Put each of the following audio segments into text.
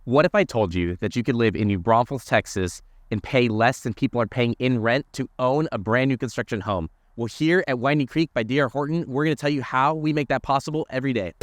What if I told you that you could live in New Braunfels, Texas, and pay less than people are paying in rent to own a brand new construction home? Well, here at Winding Creek by D.R. Horton, we're going to tell you how we make that possible every day.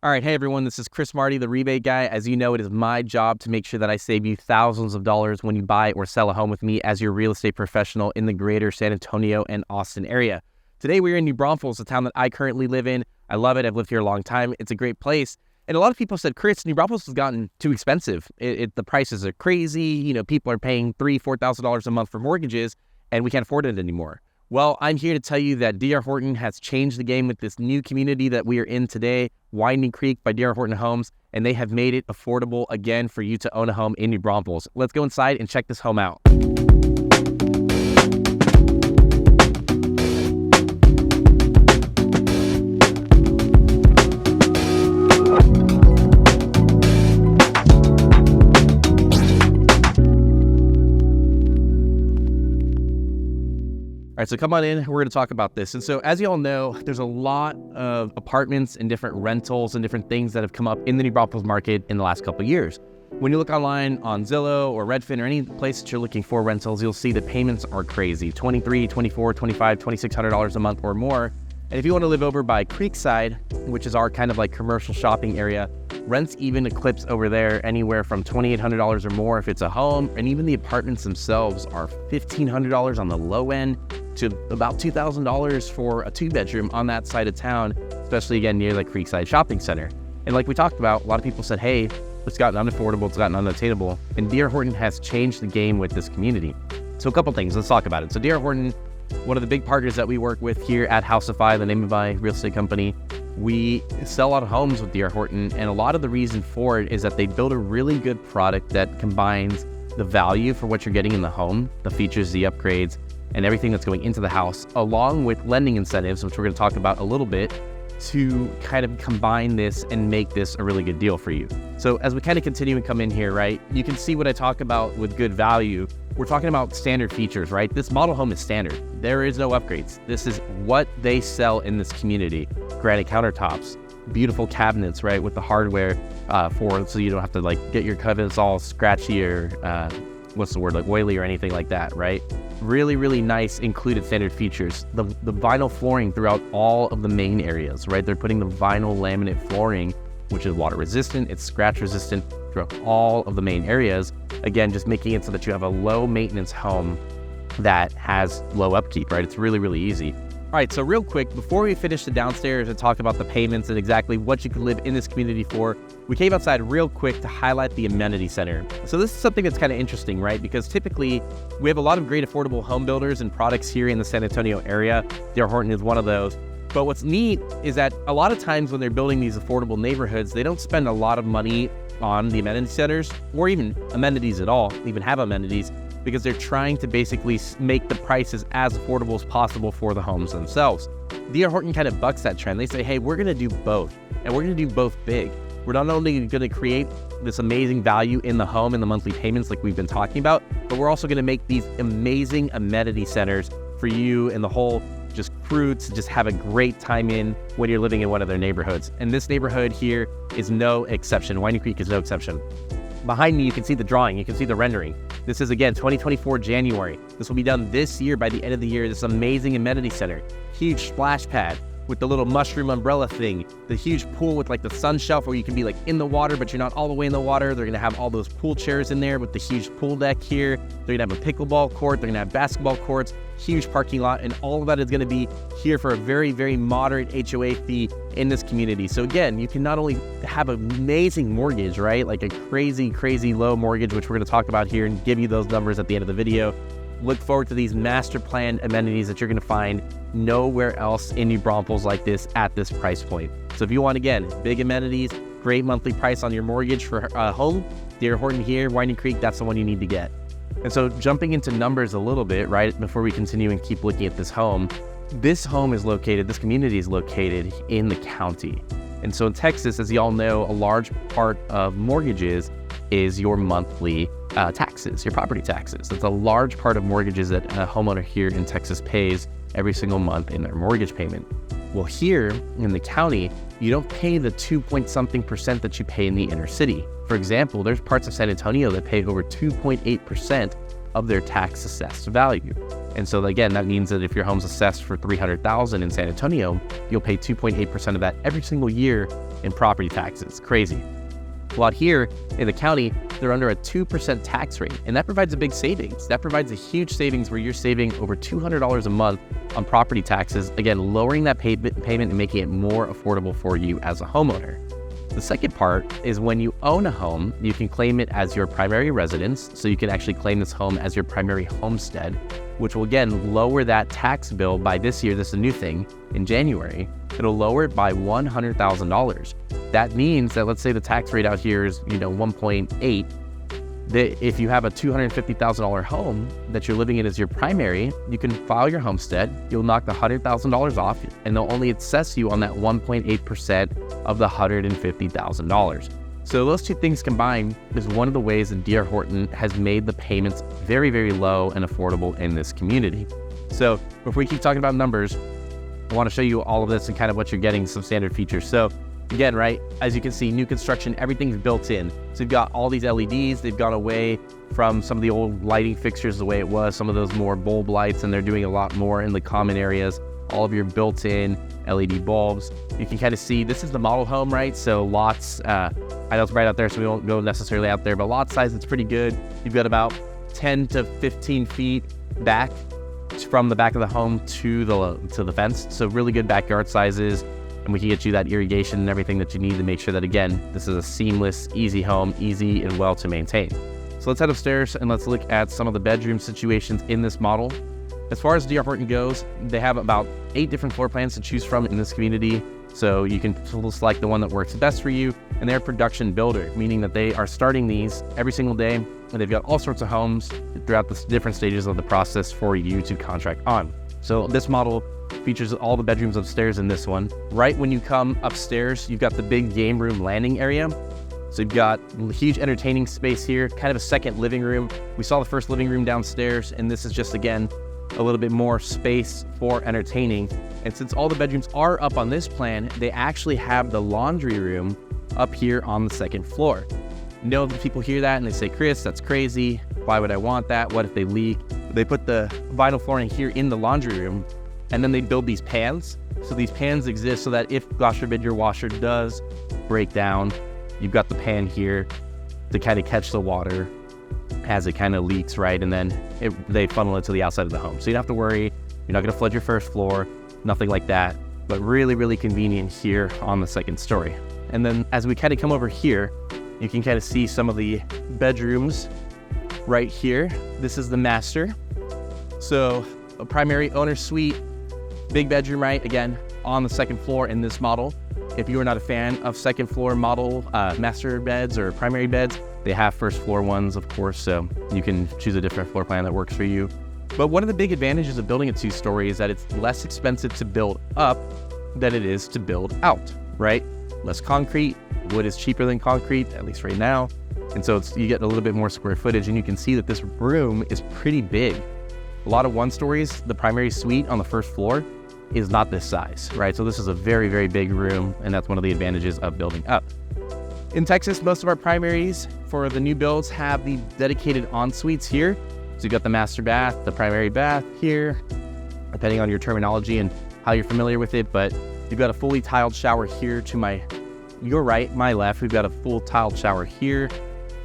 All right, hey everyone, this is Chris Marti, the rebate guy. As you know, it is my job to make sure that I save you thousands of dollars when you buy or sell a home with me as your real estate professional in the greater San Antonio and Austin area. Today, we're in New Braunfels, the town that I currently live in. I love it. I've lived here a long time. It's a great place. And a lot of people said, Chris, New Braunfels has gotten too expensive. The prices are crazy. You know, people are paying $3,000, $4,000 a month for mortgages, and we can't afford it anymore. Well, I'm here to tell you that D.R. Horton has changed the game with this new community that we are in today, Winding Creek by D.R. Horton Homes, and they have made it affordable again for you to own a home in New Braunfels. Let's go inside and check this home out. All right, so come on in, we're gonna talk about this. And so as you all know, there's a lot of apartments and different rentals and different things that have come up in the New Braunfels market in the last couple of years. When you look online on Zillow or Redfin or any place that you're looking for rentals, you'll see the payments are crazy, $2,300, $2,400, $2,500, $2,600 a month or more. And if you wanna live over by Creekside, which is our kind of like commercial shopping area, rents even eclipse over there anywhere from $2,800 or more if it's a home, and even the apartments themselves are $1,500 on the low end to about $2,000 for a 2-bedroom on that side of town, especially again near the Creekside Shopping Center. And like we talked about, a lot of people said, hey, it's gotten unaffordable, it's gotten unattainable, and D.R. Horton has changed the game with this community. So a couple things, let's talk about it. So D.R. Horton, one of the big partners that we work with here at Housify, the name of my real estate company, we sell a lot of homes with D.R. Horton, and a lot of the reason for it is that they build a really good product that combines the value for what you're getting in the home, the features, the upgrades, and everything that's going into the house, along with lending incentives, which we're going to talk about a little bit, to kind of combine this and make this a really good deal for you. So as we kind of continue and come in here, right, you can see what I talk about with good value. We're talking about standard features, right? This model home is standard. There is no upgrades. This is what they sell in this community. Granite countertops, beautiful cabinets, right, with the hardware so you don't have to like get your cabinets all scratchy or like oily or anything like that, right? Really, really nice included standard features. The vinyl flooring throughout all of the main areas, right? They're putting the vinyl laminate flooring, which is water resistant, it's scratch resistant throughout all of the main areas. Again, just making it so that you have a low maintenance home that has low upkeep, right? It's really, really easy. All right, so real quick, before we finish the downstairs and talk about the payments and exactly what you can live in this community for, we came outside real quick to highlight the Amenity Center. So this is something that's kind of interesting, right? Because typically we have a lot of great affordable home builders and products here in the San Antonio area. D.R. Horton is one of those. But what's neat is that a lot of times when they're building these affordable neighborhoods, they don't spend a lot of money on the amenity centers or even amenities at all, even have amenities, because they're trying to basically make the prices as affordable as possible for the homes themselves. D.R. Horton kind of bucks that trend. They say, hey, we're going to do both, and we're going to do both big. We're not only going to create this amazing value in the home and the monthly payments like we've been talking about, but we're also going to make these amazing amenity centers for you and the whole just crew to just have a great time in when you're living in one of their neighborhoods. And this neighborhood here is no exception. Winding Creek is no exception. Behind me, you can see the drawing, you can see the rendering. This is, again, 2024 January. This will be done this year by the end of the year. This amazing amenity center, huge splash pad with the little mushroom umbrella thing, the huge pool with like the sun shelf where you can be like in the water, but you're not all the way in the water. They're gonna have all those pool chairs in there with the huge pool deck here. They're gonna have a pickleball court, they're gonna have basketball courts, huge parking lot, and all of that is gonna be here for a very, very moderate HOA fee in this community. So again, you can not only have an amazing mortgage, right? Like a crazy, crazy low mortgage, which we're gonna talk about here and give you those numbers at the end of the video. Look forward to these master plan amenities that you're gonna find nowhere else in New Braunfels like this at this price point. So if you want, again, big amenities, great monthly price on your mortgage for a home, D.R. Horton here, Winding Creek, that's the one you need to get. And so jumping into numbers a little bit, right, before we continue and keep looking at this home this community is located in the county. And so in Texas, as you all know, a large part of mortgages is your monthly taxes, your property taxes. It's a large part of mortgages that a homeowner here in Texas pays every single month in their mortgage payment. Well, here in the county, you don't pay the 2-point-something% that you pay in the inner city. For example, there's parts of San Antonio that pay over 2.8% of their tax assessed value. And so again, that means that if your home's assessed for $300,000 in San Antonio, you'll pay 2.8% of that every single year in property taxes. Crazy. Well, out here in the county, they're under a 2% tax rate, and that provides a big savings. That provides a huge savings where you're saving over $200 a month on property taxes, again, lowering that payment and making it more affordable for you as a homeowner. The second part is when you own a home, you can claim it as your primary residence, so you can actually claim this home as your primary homestead, which will again lower that tax bill by this year. This is a new thing in January. It'll lower it by $100,000. That means that, let's say the tax rate out here is 1.8. If you have a $250,000 home that you're living in as your primary, you can file your homestead. You'll knock the $100,000 off, and they'll only assess you on that 1.8% of the $150,000. So those two things combined is one of the ways that D.R. Horton has made the payments very, very low and affordable in this community. So before we keep talking about numbers, I want to show you all of this and kind of what you're getting, some standard features. So again, right, as you can see, new construction, everything's built in. So you've got all these LEDs. They've gone away from some of the old lighting fixtures the way it was, some of those more bulb lights, and they're doing a lot more in the common areas. All of your built-in LED bulbs. You can kind of see, this is the model home, right? So lots, I know it's right out there, so we won't go necessarily out there, but lot size, it's pretty good. You've got about 10 to 15 feet back from the back of the home to the fence. So really good backyard sizes. And we can get you that irrigation and everything that you need to make sure that, again, this is a seamless, easy home, easy and well to maintain. So let's head upstairs and let's look at some of the bedroom situations in this model. As far as D.R. Horton goes, they have about 8 different floor plans to choose from in this community. So you can select the one that works best for you. And they're a production builder, meaning that they are starting these every single day. And they've got all sorts of homes throughout the different stages of the process for you to contract on. So this model features all the bedrooms upstairs in this one. Right when you come upstairs, you've got the big game room landing area. So you've got a huge entertaining space here, kind of a second living room. We saw the first living room downstairs, and this is just, again, a little bit more space for entertaining. And since all the bedrooms are up on this plan, they actually have the laundry room up here on the second floor. No, people hear that and they say, Chris, that's crazy. Why would I want that? What if they leak? They put the vinyl flooring here in the laundry room, and then they build these pans. So these pans exist so that if, gosh forbid, your washer does break down, you've got the pan here to kind of catch the water as it kind of leaks, right? And then they funnel it to the outside of the home. So you don't have to worry. You're not going to flood your first floor, nothing like that. But really, really convenient here on the second story. And then as we kind of come over here, you can kind of see some of the bedrooms right here. This is the master. So a primary owner suite, big bedroom, right? Again, on the second floor in this model. If you are not a fan of second floor model master beds or primary beds, they have first floor ones, of course, so you can choose a different floor plan that works for you. But one of the big advantages of building a 2-story is that it's less expensive to build up than it is to build out, right? Less concrete, wood is cheaper than concrete, at least right now. And so you get a little bit more square footage, and you can see that this room is pretty big. A lot of 1-stories, the primary suite on the first floor is not this size, right? So this is a very, very big room, and that's one of the advantages of building up. In Texas, most of our primaries for the new builds have the dedicated en-suites here. So you've got the master bath, the primary bath here, depending on your terminology and how you're familiar with it, but you've got a fully tiled shower here to your right, my left. We've got a full tiled shower here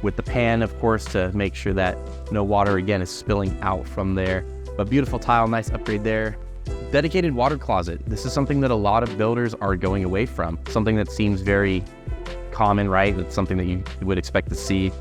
with the pan, of course, to make sure that no water, again, is spilling out from there. But beautiful tile, nice upgrade there. Dedicated water closet. This is something that a lot of builders are going away from, something that seems very common, right? It's something that you would expect to see.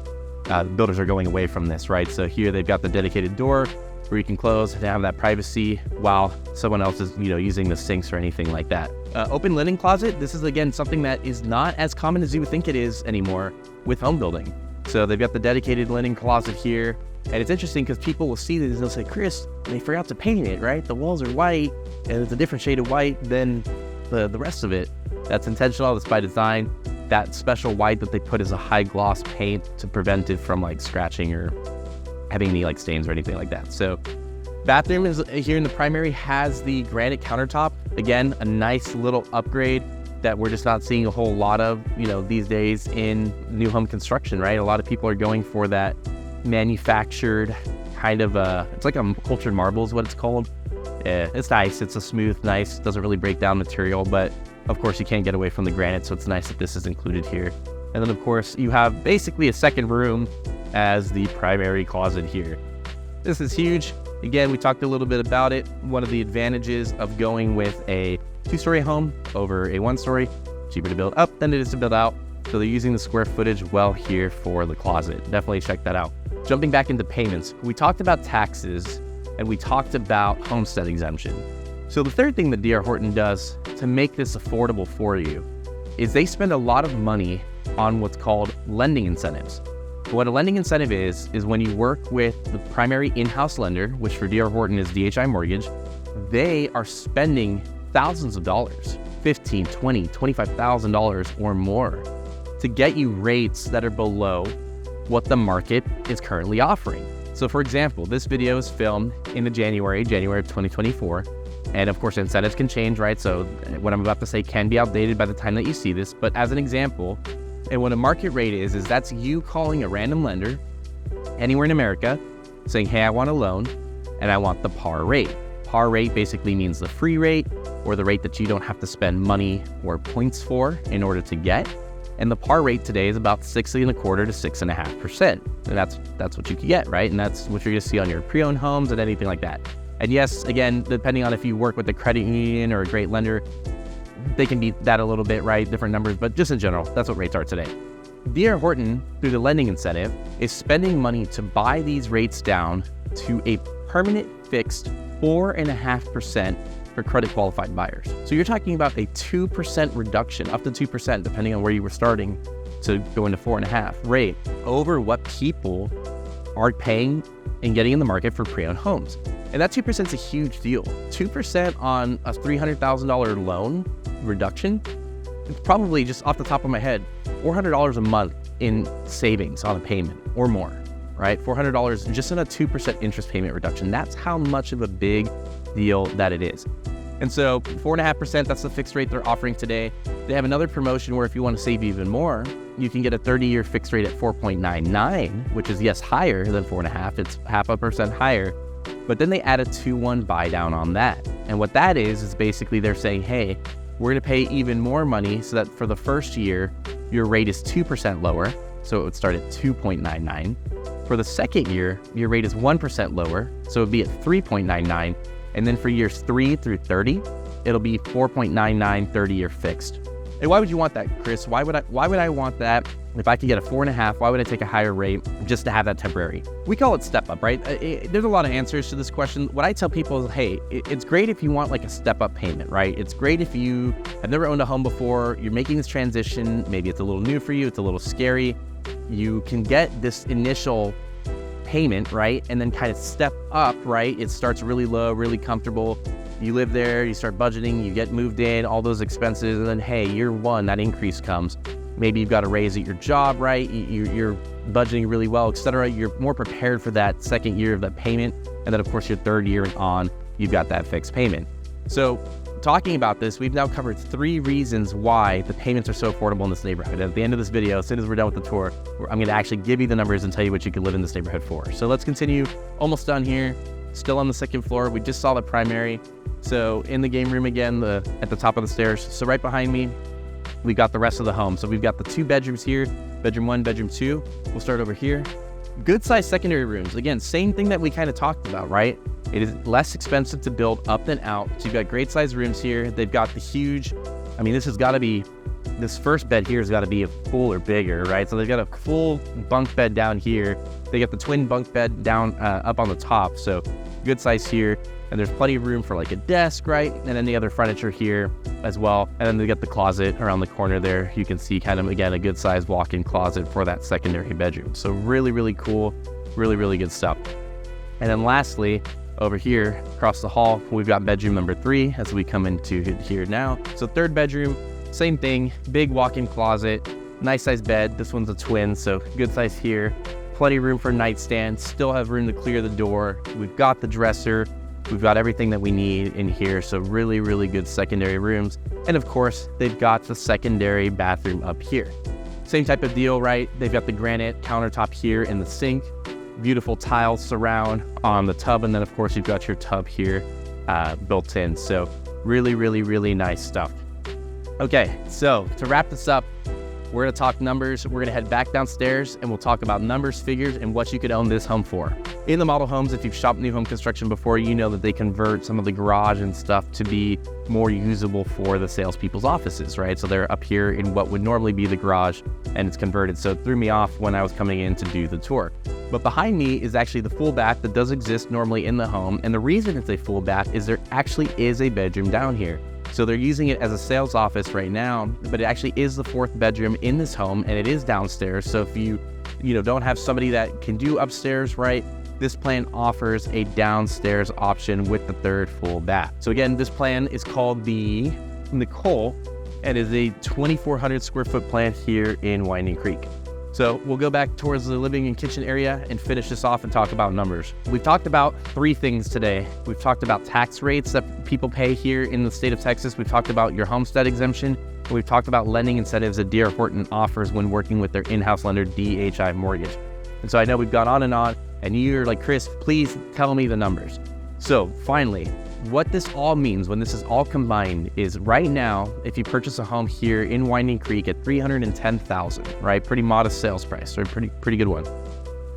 Builders are going away from this, right? So here they've got the dedicated door where you can close and have that privacy while someone else is, using the sinks or anything like that. Open linen closet. This is, again, something that is not as common as you would think it is anymore with home building. So they've got the dedicated linen closet here. And it's interesting because people will see this and they'll say, Chris, they forgot to paint it, right? The walls are white and it's a different shade of white than the rest of it. That's intentional, that's by design. That special white that they put is a high gloss paint to prevent it from scratching or having any like stains or anything like that. So bathroom is here in the primary, has the granite countertop. Again, a nice little upgrade that we're just not seeing a whole lot of, these days in new home construction, right? A lot of people are going for that manufactured kind of, it's like a cultured marble is what it's called. It's nice. It's a smooth, nice, doesn't really break down material, but of course you can't get away from the granite. So it's nice that this is included here. And then of course you have basically a second room as the primary closet here. This is huge. Again, we talked a little bit about it. One of the advantages of going with a 2-story home over a 1-story, cheaper to build up than it is to build out. So they're using the square footage well here for the closet. Definitely check that out. Jumping back into payments, we talked about taxes and we talked about homestead exemption. So the third thing that D.R. Horton does to make this affordable for you is they spend a lot of money on what's called lending incentives. What a lending incentive is when you work with the primary in-house lender, which for D.R. Horton is DHI Mortgage, they are spending thousands of dollars, $15,000, $20,000, $25,000 or more to get you rates that are below what the market is currently offering. So for example, this video is filmed in January of 2024. And of course, incentives can change, right? So what I'm about to say can be outdated by the time that you see this. But as an example, and what a market rate is that's you calling a random lender anywhere in America saying, hey, I want a loan and I want the par rate. Par rate basically means the free rate or the rate that you don't have to spend money or points for in order to get. And the par rate today is about 6.25% to 6.5%. And that's what you can get, right? And that's what you're gonna see on your pre-owned homes and anything like that. And yes, again, depending on if you work with a credit union or a great lender, they can beat that a little bit, right? Different numbers, but just in general, that's what rates are today. D.R. Horton, through the lending incentive, is spending money to buy these rates down to a permanent fixed 4.5% for credit qualified buyers. So you're talking about a 2% reduction, up to 2%, depending on where you were starting, to go into 4.5% rate over what people are paying and getting in the market for pre-owned homes. And that 2% is a huge deal. 2% on a $300,000 loan reduction, it's probably, just off the top of my head, $400 a month in savings on a payment or more, right? $400 just in a 2% interest payment reduction. That's how much of a big deal that it is. And so 4.5%, that's the fixed rate they're offering today. They have another promotion where if you want to save even more, you can get a 30-year fixed rate at 4.99, which is, yes, higher than 4.5. It's 0.5% higher. But then they add a 2-1 buy down on that. And what that is basically they're saying, hey, we're going to pay even more money so that for the first year, your rate is 2% lower. So it would start at 2.99. For the second year, your rate is 1% lower. So it would be at 3.99. And then for years 3 through 30, it'll be 4.99 30-year fixed. And why would you want that, Chris? Why would I want that? If I could get a 4.5, why would I take a higher rate just to have that temporary? We call it step up, right? There's a lot of answers to this question. What I tell people is, hey, it's great if you want like a step up payment, right? It's great if you have never owned a home before, you're making this transition, maybe it's a little new for you, it's a little scary. You can get this initial payment, right? And then kind of step up, right? It starts really low, really comfortable. You live there, you start budgeting, you get moved in, all those expenses, and then, hey, year one, that increase comes. Maybe you've got a raise at your job, right? You're budgeting really well, etc. You're more prepared for that second year of that payment. And then, of course, your third year and on, you've got that fixed payment. So talking about this, we've now covered 3 reasons why the payments are so affordable in this neighborhood. At the end of this video, as soon as we're done with the tour, I'm going to actually give you the numbers and tell you what you can live in this neighborhood for. So let's continue. Almost done here. Still on the second floor. We just saw the primary. So in the game room again, at the top of the stairs. So right behind me, we got the rest of the home. So we've got the 2 bedrooms here, bedroom 1, bedroom 2. We'll start over here. Good sized secondary rooms. Again, same thing that we kind of talked about, right? It is less expensive to build up than out. So you've got great sized rooms here. They've got the huge, this first bed here has got to be a full or bigger, right? So they've got a full bunk bed down here. They got the twin bunk bed down up on the top. So good size here. And there's plenty of room for like a desk, right? And then the other furniture here as well. And then they got the closet around the corner there. You can see kind of, again, a good sized walk-in closet for that secondary bedroom. So really, really cool, really, really good stuff. And then lastly, over here across the hall, we've got bedroom number 3 as we come into here now. So third bedroom, same thing, big walk-in closet, nice size bed. This one's a twin, so good size here. plenty of room for nightstands, still have room to clear the door. We've got the dresser. We've got everything that we need in here. So really, really good secondary rooms. And of course, they've got the secondary bathroom up here. Same type of deal, right? They've got the granite countertop here in the sink. Beautiful tile surround on the tub. And then of course, you've got your tub here built in. So really, really, really nice stuff. Okay, so to wrap this up, we're gonna talk numbers. We're gonna head back downstairs and we'll talk about numbers, figures, and what you could own this home for. In the model homes, if you've shopped new home construction before, you know that they convert some of the garage and stuff to be more usable for the salespeople's offices, right? So they're up here in what would normally be the garage and it's converted. So it threw me off when I was coming in to do the tour. But behind me is actually the full bath that does exist normally in the home. And the reason it's a full bath is there actually is a bedroom down here. So they're using it as a sales office right now, but it actually is the 4th bedroom in this home and it is downstairs. So if you don't have somebody that can do upstairs, right, this plan offers a downstairs option with the 3rd full bath. So again, this plan is called the Nicole and is a 2,400 square foot plan here in Winding Creek. So we'll go back towards the living and kitchen area and finish this off and talk about numbers. We've talked about 3 things today. We've talked about tax rates that people pay here in the state of Texas. We've talked about your homestead exemption. And we've talked about lending incentives that D.R. Horton offers when working with their in-house lender, DHI Mortgage. And so I know we've gone on, and you're like, Chris, please tell me the numbers. So finally, what this all means when this is all combined is right now, if you purchase a home here in Winding Creek at $310,000, right? Pretty modest sales price, or pretty good one,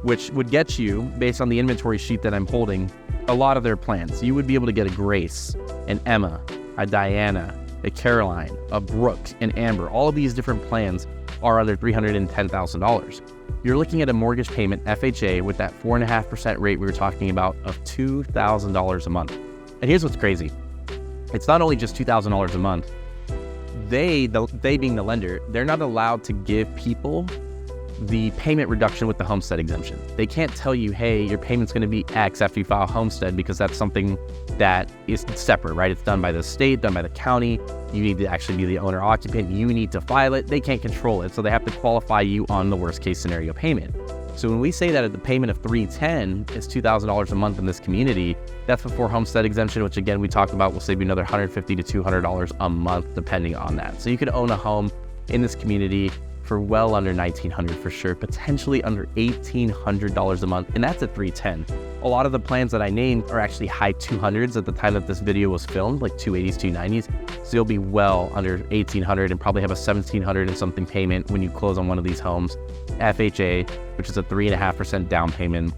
which would get you, based on the inventory sheet that I'm holding, a lot of their plans. You would be able to get a Grace, an Emma, a Diana, a Caroline, a Brooke, an Amber. All of these different plans are under $310,000. You're looking at a mortgage payment, FHA, with that 4.5% rate we were talking about of $2,000 a month. And here's what's crazy. It's not only just $2,000 a month. They being the lender, they're not allowed to give people the payment reduction with the homestead exemption. They can't tell you, hey, your payment's gonna be X after you file a homestead, because that's something that is separate, right? It's done by the state, done by the county. You need to actually be the owner occupant. You need to file it. They can't control it. So they have to qualify you on the worst case scenario payment. So when we say that the payment of $310 is $2,000 a month in this community, that's before homestead exemption, which again, we talked about will save you another $150 to $200 a month, depending on that. So you could own a home in this community for well under $1,900 for sure, potentially under $1,800 a month, and that's at $310. A lot of the plans that I named are actually high 200s at the time that this video was filmed, like 280s, 290s. So you'll be well under $1,800 and probably have a $1,700 and something payment when you close on one of these homes. FHA, which is a 3.5% down payment,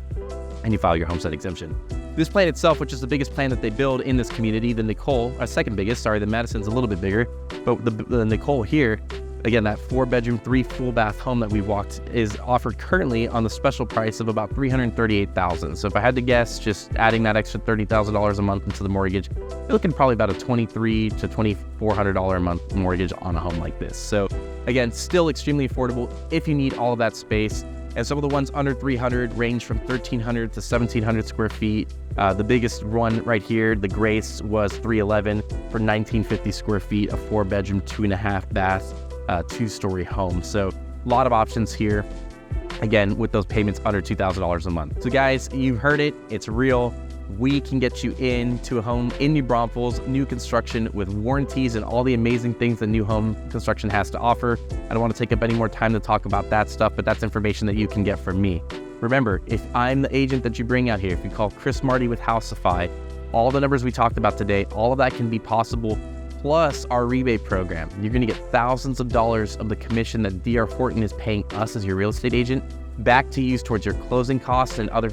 and you file your homestead exemption. This plan itself, which is the biggest plan that they build in this community, the Nicole, second biggest, sorry, the Madison's a little bit bigger, but the Nicole here, again, that 4-bedroom, 3 full bath home that we've walked is offered currently on the special price of about $338,000. So if I had to guess, just adding that extra $30,000 a month into the mortgage, you're looking probably about a $2,300 to $2,400 a month mortgage on a home like this. So again, still extremely affordable if you need all of that space. And some of the ones under 300 range from 1,300 to 1,700 square feet. The biggest one right here, the Grace, was 311 for 1,950 square feet, a 4-bedroom, 2.5 bath. 2-story home. So a lot of options here, again, with those payments under $2,000 a month. So guys, you've heard it, it's real. We can get you into a home in New Braunfels, new construction with warranties and all the amazing things that new home construction has to offer. I don't want to take up any more time to talk about that stuff, but that's information that you can get from me. Remember, if I'm the agent that you bring out here, if you call Chris Marti with Housify, all the numbers we talked about today, all of that can be possible, plus our rebate program. You're going to get thousands of dollars of the commission that D.R. Horton is paying us as your real estate agent back to use towards your closing costs and other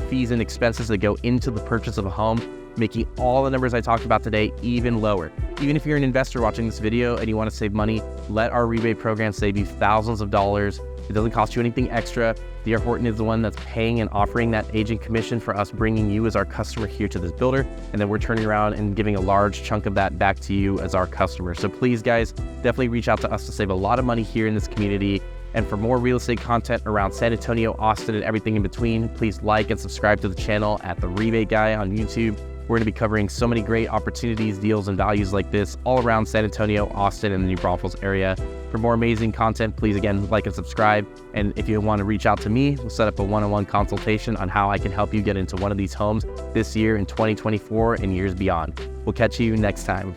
fees and expenses that go into the purchase of a home, making all the numbers I talked about today even lower. Even if you're an investor watching this video and you want to save money, let our rebate program save you thousands of dollars. It doesn't cost you anything extra. D.R. Horton is the one that's paying and offering that agent commission for us bringing you as our customer here to this builder, and then we're turning around and giving a large chunk of that back to you as our customer. So please, guys, definitely reach out to us to save a lot of money here in this community. And for more real estate content around San Antonio, Austin, and everything in between, please like and subscribe to the channel at The Rebate Guy on YouTube. We're going to be covering so many great opportunities, deals, and values like this all around San Antonio, Austin, and the New Braunfels area. For more amazing content, please again, like and subscribe. And if you want to reach out to me, we'll set up a one-on-one consultation on how I can help you get into one of these homes this year in 2024 and years beyond. We'll catch you next time.